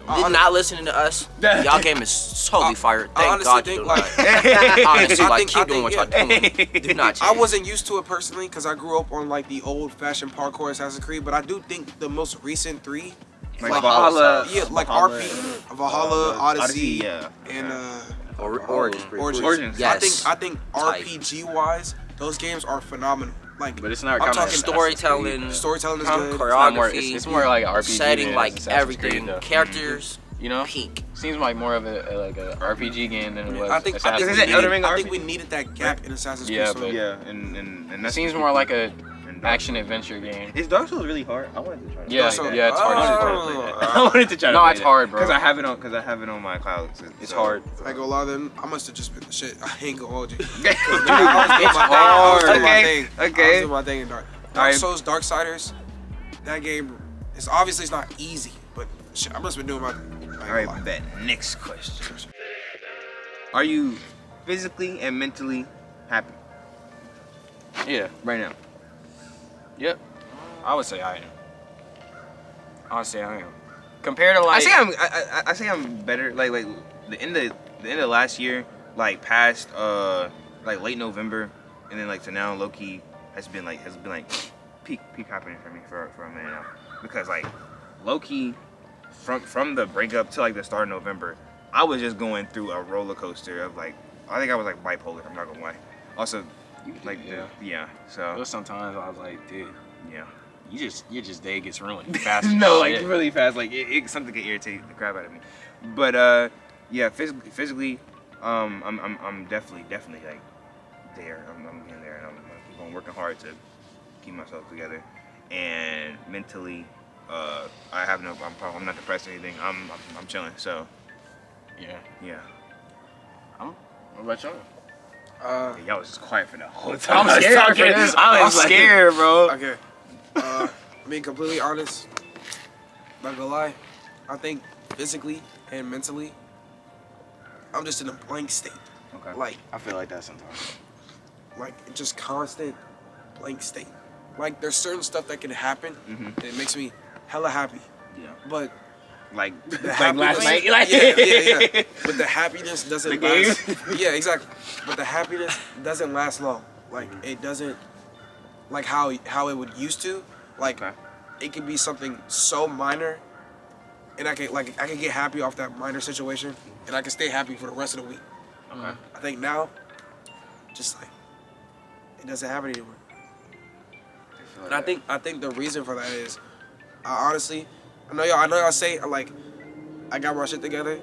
Not listening to us, y'all game is totally fired.
I
Thank
honestly
God
think,
you do
like,
not. Honestly,
I
keep doing what y'all doing. Do not change.
I wasn't used to it personally because I grew up on like the old-fashioned parkour Assassin's Creed, but I do think the most recent 3,
like
Valhalla,
yeah, like Valhalla, Odyssey, and
Origins. Yes.
I think RPG wise, those games are phenomenal. Like,
But it's not
I'm
kind
talking
of
storytelling.
Storytelling is good.
Choreography.
It's more like RPG
setting,
than
like
Assassin's
everything,
Creed, though.
characters.
You know,
Peak.
Seems like more of a RPG game than it was.
I think we needed that gap in Assassin's Creed.
Yeah,
so
but
and
that seems more like a action adventure game.
Is Dark Souls really hard? I wanted to try it.
Yeah, it's hard.
I wanted to try.
No, it's hard, bro.
Because I have it on my cloud.
It's hard.
I ain't gonna lie, then I must have just been the shit. I ain't gonna hold you.
It's
hard.
Okay.
I was doing my thing in Dark Souls, Darksiders. That game is obviously it's not easy, but shit, I must have been doing my thing.
All right, bet. Next question. Are you physically and mentally happy
Yeah.
right now?
Yep. I would say I am. Honestly, I am. Compared to like,
I say I'm better. Like the end of last year, like past like late November, and then like to now, low key has been like peak happening for me for a minute now, because like low key from the breakup to like the start of November, I was just going through a roller coaster of like, I think I was like bipolar. I'm not gonna lie. Also, like yeah. So
But sometimes I was like, dude,
yeah.
your just day gets ruined fast.
No,
as
like
shit.
really fast. Like something could irritate the crap out of me. But yeah, physically, I'm definitely like there. I'm getting there, and I'm keep on working hard to keep myself together. And mentally, I have no. I'm not depressed or anything. I'm chilling. So
Yeah.
yeah.
What about y'all?
Y'all was just quiet for the whole time.
I'm scared for this. I'm scared, bro.
Okay. Being completely honest, not gonna lie, I think physically and mentally, I'm just in a blank state.
Okay.
Like
I feel like that sometimes.
just constant blank state. Like there's certain stuff that can happen, and it makes me hella happy.
Yeah.
But
Like
the
last night. Like
yeah. But the happiness doesn't
The game?
last. Yeah, exactly. But the happiness doesn't last long. Like it doesn't, like how it would used to. Like
Okay.
it could be something so minor, and I can get happy off that minor situation, and I can stay happy for the rest of the week.
Okay.
I think now, just like it doesn't happen anymore. And I think the reason for that is, honestly, I know y'all say like I got my shit together.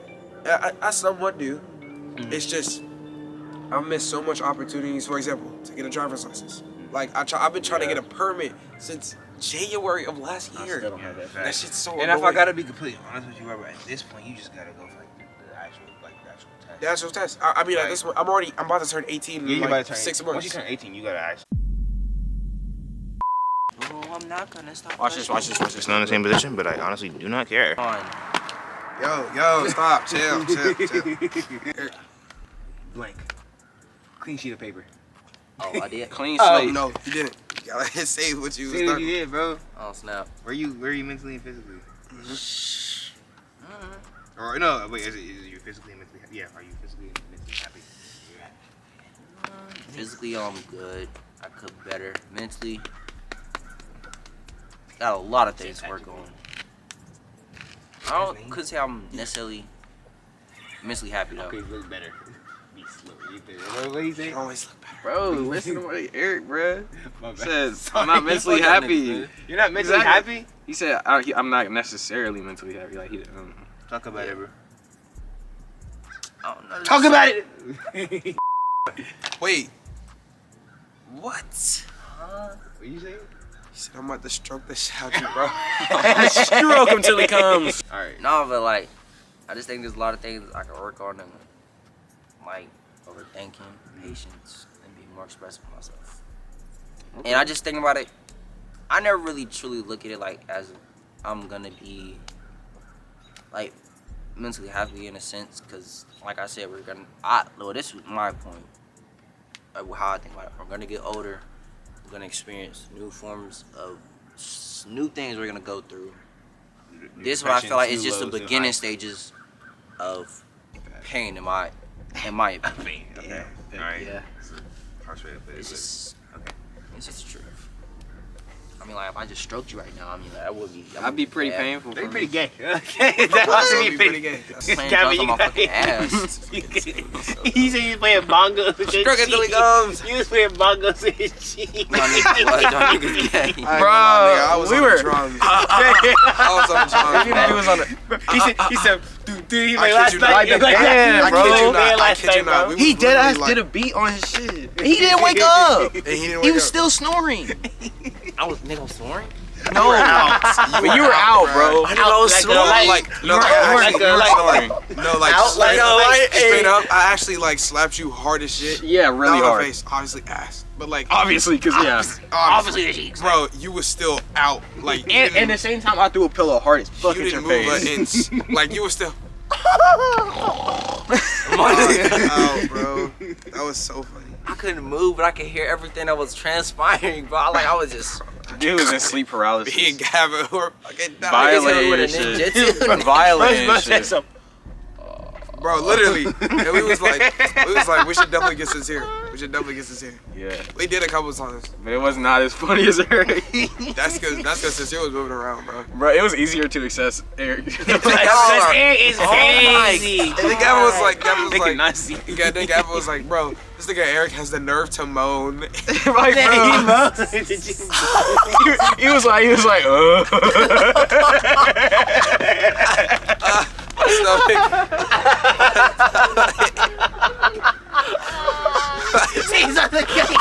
I somewhat do. It's just I missed so much opportunities. For example, to get a driver's license. Like I've been trying to get a permit since January of last year.
still don't have that.
That shit's so
And
annoying.
if I gotta be completely honest with you, Robert, at this point, you just gotta go for like the actual test.
The actual test. I mean, at this point, I'm about to turn 18 in
Yeah, you're
like
about to turn
6
18.
months.
Once you turn 18, you gotta actually.
Oh, I'm not gonna stop.
Watch this.
It's not in the same position, but I honestly do not care.
On.
Yo, stop, chill.
Blank. Clean sheet of paper.
Oh, I did.
Clean
Oh
slate.
no, you didn't. You gotta say what you was
See what
talking.
you did, bro.
Oh snap.
Where you mentally and physically? Or no, wait, is you physically and mentally happy? Yeah, are you physically and mentally happy?
Physically, I'm good. I could be better. Mentally, got a lot of things to work on. I couldn't say I'm necessarily mentally happy though.
Okay, look better. Be slow. What he say?
You always look better.
Bro, listen to what Eric, bro.
My bad.
Said,
Sorry,
I'm not mentally
fuck that
happy.
nigga, man. You're not mentally
Exactly.
happy?
He said, I'm not necessarily mentally happy. Like, he didn't.
Talk about it, bro.
I don't know.
Talk about it!
Wait. What?
What you say?
He said I'm about to stroke the shit out you, bro.
Stroke him till he comes.
Alright.
No, but like, I just think there's a lot of things I can work on and like overthinking, patience, and being more expressive with myself. And I just think about it. I never really truly look at it like as I'm gonna be like mentally happy in a sense, because like I said, this is my point of how I think about it. We're gonna get older. We're gonna experience new forms of new things we're gonna go through. This is what I feel like is just the beginning stages of pain in my opinion.
Okay. Alright.
Yeah.
Harsh way to put it,
It's
but-
just
okay.
it's just the truth. I mean, like if I just stroked you right now, I mean, like, that would be.
That'd be pretty
bad.
painful.
They
for
pretty
me.
gay. Okay, that
That'd
must
be
be
pretty
pretty
gay.
Playing
Gabby,
drugs on my fucking ass.
He said he's playing bongos.
Stroke it till he comes.
He was playing bongos with his cheek.
Y'all niggas gay.
I ain't gonna lie, nigga, I was on the drums. I was on the drums.
He was on the.
He said, dude, he
I
like
kid
last
you
night.
not.
Like
Like
that.
the band,
I
bro.
kid you not. I
Last
kid you
night,
not.
bro.
We
He
was
dead ass
literally
did a beat on his shit.
He didn't wake up.
And he didn't
He
wake
was
up.
still snoring. I was snoring.
No, but you were out, bro.
I know I was snoring.
Like,
You
no,
were
I
like,
actually,
snoring.
no, like,
Out,
straight,
like,
straight up, I actually like slapped you hard as shit.
Yeah, really
Not on
hard.
the face, obviously ass, but like,
Obviously, cause yeah.
Obviously, the cheeks.
bro, you was still out. Like, you
And
didn't-
at the same time, I threw a pillow hard as fuck
you
at your
didn't move
face.
an inch. Like, you were still
I
out, bro. That was so funny.
couldn't move, but I could hear everything that was transpiring, bro. Like I was just.
Dude was in sleep paralysis.
Me and Gavin were fucking dying.
Violating
with a
shit.
ninja.
Violating
Bro said
shit.
some-
Bro, literally. And we was like, we should definitely get this here. We should definitely get this here.
Yeah.
We did a couple times.
But it was not as funny as Eric.
That's because Sincere was moving around, bro.
Bro, it was easier to access Eric.
Eric is crazy.
And then Gavin was like,
They cannot see.
Then Gavin was like, bro, this nigga Eric has the nerve to moan.
Like, bro. He was like,
He's on the cake.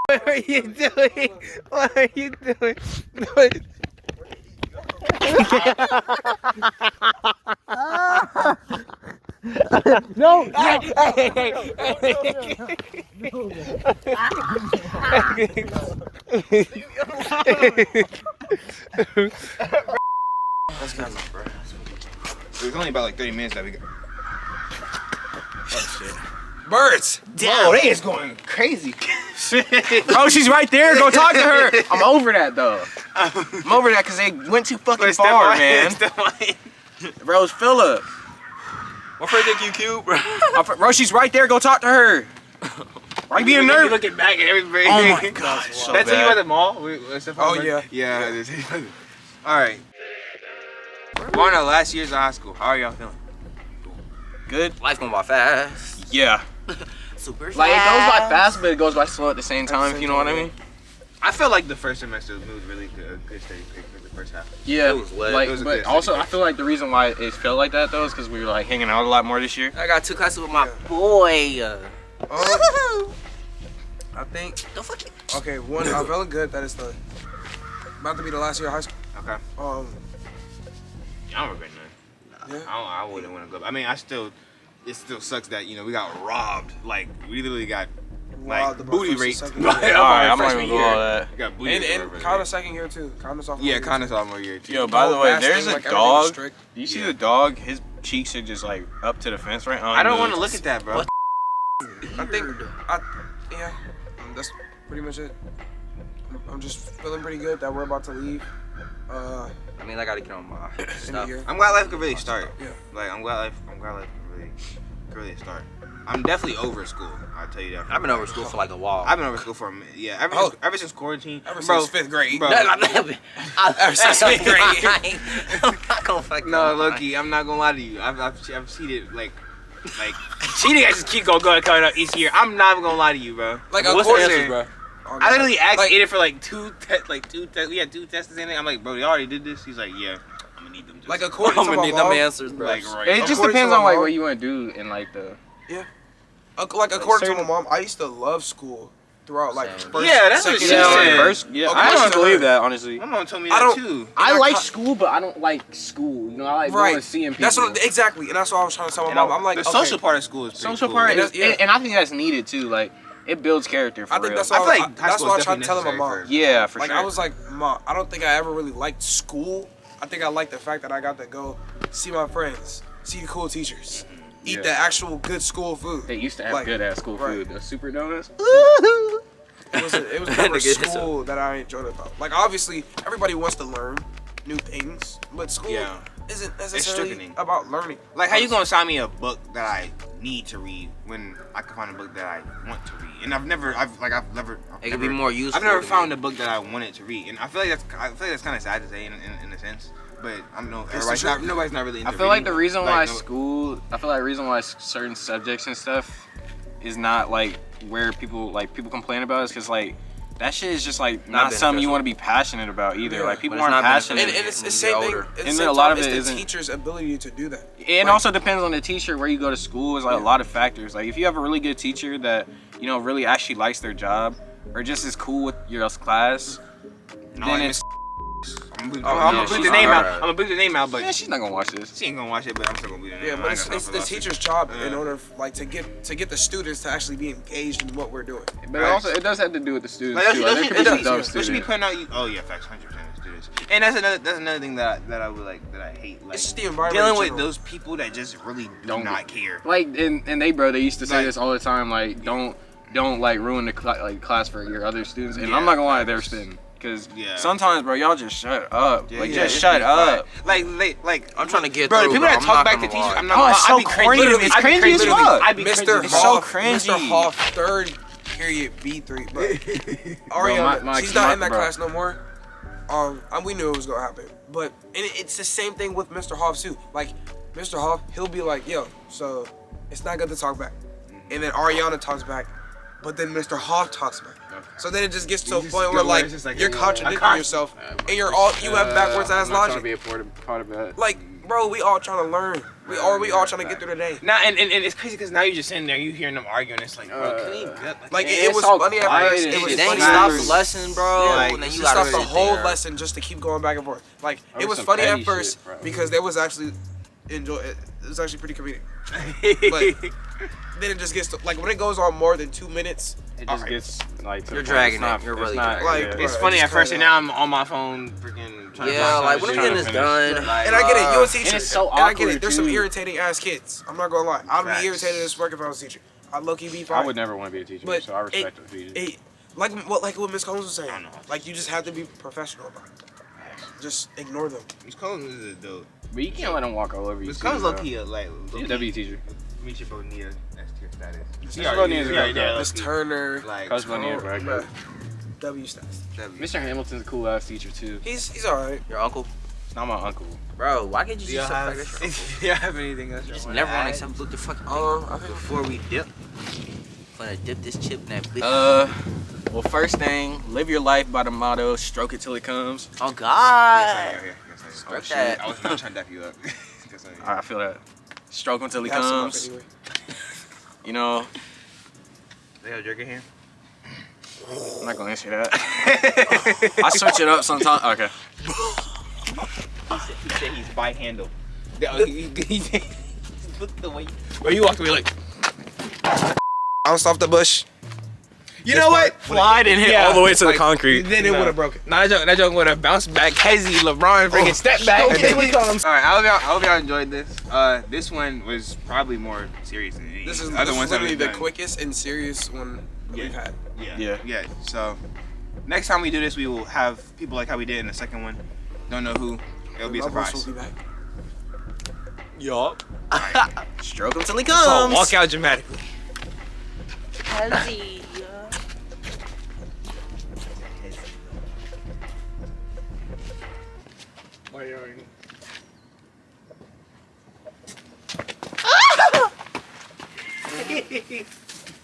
What are you doing? What are you doing? No!
That's kind of, bro. It was only about like 30 minutes that we got. Oh shit.
Birds!
Whoa, they is going crazy.
oh, she's right there. Go talk to her. I'm over that though. I'm over that because they went too fucking far, man. Bro, it's Phillip.
My friend think you cute, bro.
Bro, she's right there. Go talk to her. Why you being nervous?
Looking back at everybody.
Oh my god. So
That's you
bad.
at the mall?
Oh, yeah.
Yeah. Alright. We're on our last years of high school. How are y'all feeling?
Good.
Life going by fast.
Yeah.
Super fast.
Like it goes by fast, but it goes by slow at the same time. If you know what I mean.
I feel like the first semester moved really good steady for the first half.
Yeah.
It was lit.
Like,
It was a
but
good
also
second
I feel like the reason why it felt like that though is because we were like hanging out a lot more this year.
I got 2 classes with my boy.
I think,
Don't fuck you.
okay, one, I'm feeling good that it's about to be the last year of high school.
Okay.
Um,
I don't regret nothing.
yeah.
I wouldn't want to go. I mean, it still sucks that, we got robbed. Like, we literally got,
Robbed
like,
about
booty
first and
raped.
second
by
year.
our
Alright, I'm not
freshman
gonna go all
year.
that.
We got booty
And
raped.
kind of second year too. Kind of sophomore
Yeah,
year,
kind of
too.
sophomore year, too.
Yo, by the
Whole
way,
bass
there's
thing,
a
like, everything was
dog.
strict.
Do you see
Yeah.
the dog? His cheeks are just like up to the fence right now.
I don't want to look at that, bro.
What?
I think, yeah, that's pretty much it. I'm just feeling pretty good that we're about to leave.
I mean, I gotta get on my
In the
stuff.
year.
I'm glad life could really start.
Yeah.
Like, I'm glad life could really start. I'm definitely over school. I'll tell you that.
I've been over school for like a while.
I've been over school for a minute. Yeah, ever since quarantine.
Ever
Bro,
since 5th grade.
bro.
Ever
since 5th grade.
I'm not gonna fuck
No,
you.
Loki, I'm not gonna lie to you. I've seen it like cheating guys just keep going coming up each year. I'm not even gonna lie to you, bro.
Like,
What's
of
the
course,
answers, bro? I literally asked
Like-
Aiden for like two tests. We had 2 tests in it. I'm like, bro, they already did this. He's like, yeah, I'm gonna need them.
Like, according to
I'm gonna
my
need them
mom,
answers, bro.
Like, right.
It just
According
depends
to
on
my
like
mom-
what you want to do in like the.
like according to
certain-
my mom, I used to love school throughout like
Same.
first,
Yeah, that's what
second
she
year.
said.
First, yeah,
Okay,
I
what's
don't
your
believe
third?
that honestly.
My mom told me
I
that
don't-
too.
I
I
like
ca-
school, but I don't like school. You know, I like
Right.
going and seeing people.
That's what exactly, and that's what I was trying to tell my mom. I'm like,
the
okay,
social part of school is pretty
social
cool.
part,
Yeah,
is,
yeah.
and I think that's needed too. Like it builds character for
I think
real.
that's
I
all.
feel like high
That's
school
what I
is
tried to tell my
definitely
mom.
necessary for-
yeah, for
Like
sure.
I was like, Mom, I don't think I ever really liked school. I think I liked the fact that I got to go see my friends, see the cool teachers, eat
Yeah.
the actual good school food.
They used to have
Like,
good ass school
right.
food. The super donuts.
It was
Nigga,
never
it's
school that I enjoyed about. Like obviously, everybody wants to learn new things, but school
Yeah.
isn't necessarily
strictening.
about learning.
Like, how you gonna assign me a book that I need to read when I can find a book that I want to read? And I've never.
It could be more useful.
I've never
to
found
me.
a book that I wanted to read, and I feel like that's kind of sad to say in a sense. But I don't know. Nobody's not really. Into
I feel like the
reading.
reason
Like,
why
no-
school, I feel like the reason why certain subjects and stuff is not like where people complain about is because like that shit is just like not something you
beneficial.
want to be passionate about either.
Yeah.
Like people
But it's
aren't
not
passionate.
beneficial.
And it's the
When
same
you're
thing.
older.
At the
And
same
a lot
time,
of it
it's the
isn't-
teacher's ability to do that.
It
Like,
also depends on the teacher, where you go to school. Is like a lot of factors. Like if you have a really good teacher that really actually likes their job, or just is cool with your class,
No,
then
like
it's
I'm
yeah,
gonna
she's
bleep the name out.
alright.
I'm gonna bleep the name out, but
yeah, she's not gonna watch this.
she ain't gonna watch it. But I'm still gonna bleep the name.
Yeah,
out.
but
I
it's
ain't got
the
time for
teacher's
lawsuits.
job
Yeah.
in order to get the students to actually be engaged in what we're doing.
But also, it does have to do with the students
Like,
too. Like, there could be some dumb
they should be
students.
putting out. Oh yeah, facts, 100% of students. And that's another thing that I would like that I hate. Like
It's just the environment.
dealing
in
with
general.
those people that just really do
Don't-
not care.
Like and they used to say
Like-
this all the time. Like don't like ruin the class for your other students. And
Yeah,
I'm not gonna lie, they're
facts.
spitting. Cause
Yeah.
sometimes, bro, y'all just shut up.
Yeah,
Like,
yeah,
just
it's
shut
pretty
up.
Like
I'm trying to get
bro,
through,
the people
bro.
that
I'm
talk
not
back to
gonna
teachers,
lie.
I'm not.
Oh, it's
I'd
so
be
corny.
Literally,
It's
I'd be
cringy as
literally,
fuck.
I'd be
Mr.
cringy.
It's so
Hoff,
cringy.
Mr. Hoff, third period B3, bro. Ariana,
my-
she's not in that
bro.
class no more. And we knew it was gonna happen, but it's the same thing with Mr. Hoff too. Like, Mr. Hoff, he'll be like, "Yo, so it's not good to talk back," and then Ariana talks back, but then Mr. Hoff talks back. So then it just gets to a
just
point
go
where
where
like
it's just like,
you're
yeah,
contradicting yourself, and you have backwards ass
I'm not trying to
logic.
be a part of that.
Like, bro, we all trying to learn. We all trying to get through the day.
Nah, and it's crazy because now you're just sitting there, you hearing them arguing. It's like, bro, can we get
Like,
Yeah,
it was
it's all
funny at
quiet
first.
and
It was
shit.
They
funny
ain't
at
stop the
first.
lesson, bro.
Yeah, like,
and then you
She
gotta
stopped the
sit
whole
there.
lesson just to keep going back and forth. Like,
That
it
was
was
some
funny
petty
at first
shit, bro.
because there was actually it was actually pretty comedic. But then it just gets to, like, when it goes on more than 2 minutes,
It just gets like to
You're
the point.
dragging
It's not-
it. You're
it's
really
not-
dragging
Like,
yeah.
bro,
It's funny
just
at first,
cut
and
it
now
out.
I'm on my phone, freaking trying to
Yeah,
find
like
something
when are we
to
getting this
finish.
done?
Like,
and I get it, you're a teacher,
and it's so
and I get
awkward,
it. There's some
too.
irritating ass kids. I'm not gonna lie. I'd
Facts.
be irritated as fuck if I was a teacher. I'd low key be
I
fine.
would never want to be a teacher,
But
so I respect the teachers.
like what Miss Combs was saying.
I don't know.
Like, you just have to be professional about it. Just ignore them.
Miss Collins is a dude.
But you can't let them walk all over you.
Miss
too,
Collins
though.
low key, like,
She's a W teacher.
Meet your Bonita S tier status.
Miss Bonita's a good girl.
Miss Turner,
Like,
Coach Bonita, bro.
bruh, W stats.
Mr. Hamilton's a cool ass teacher too.
He's alright.
Your uncle,
Not my uncle.
bro. Why can't you
Do y'all
just
have,
like this?
do y'all have anything else?
Just never want to accept look the fucking thing.
I think
Before we dip.
Gonna dip this chip in that big.
Well, first thing, live your life by the motto, stroke it till it comes.
Oh
Yes, I
God.
am. Yes, I am.
Stroke
shit.
that.
I was not trying to dap you up. Yes, I am.
I feel that. Stroke him till he
have some of
comes.
it anyway.
You know,
They have a jerk in here?
I'm not gonna answer that. I switch it up sometimes. Okay.
He said he's bi-handle. Look the way you walked away like.
Bounced off the bush.
You know what?
Slide and hit all the way to the concrete.
Then it would have broken.
Nah, that joke would have bounced back. Hezzy, LeBron, freaking step back.
And then we
All right, I hope y'all enjoyed this. This one was probably more serious than any
This is
other ones that
literally
we've
the
done.
quickest and serious one
Yeah.
we've had.
Yeah.
So next time we do this, we will have people like how we did in the second one. Don't know who. It'll be a
My voice
surprise.
will be back.
Yup. Stroke him till he
So
comes.
walk out dramatically.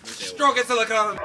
Stroke it till it comes.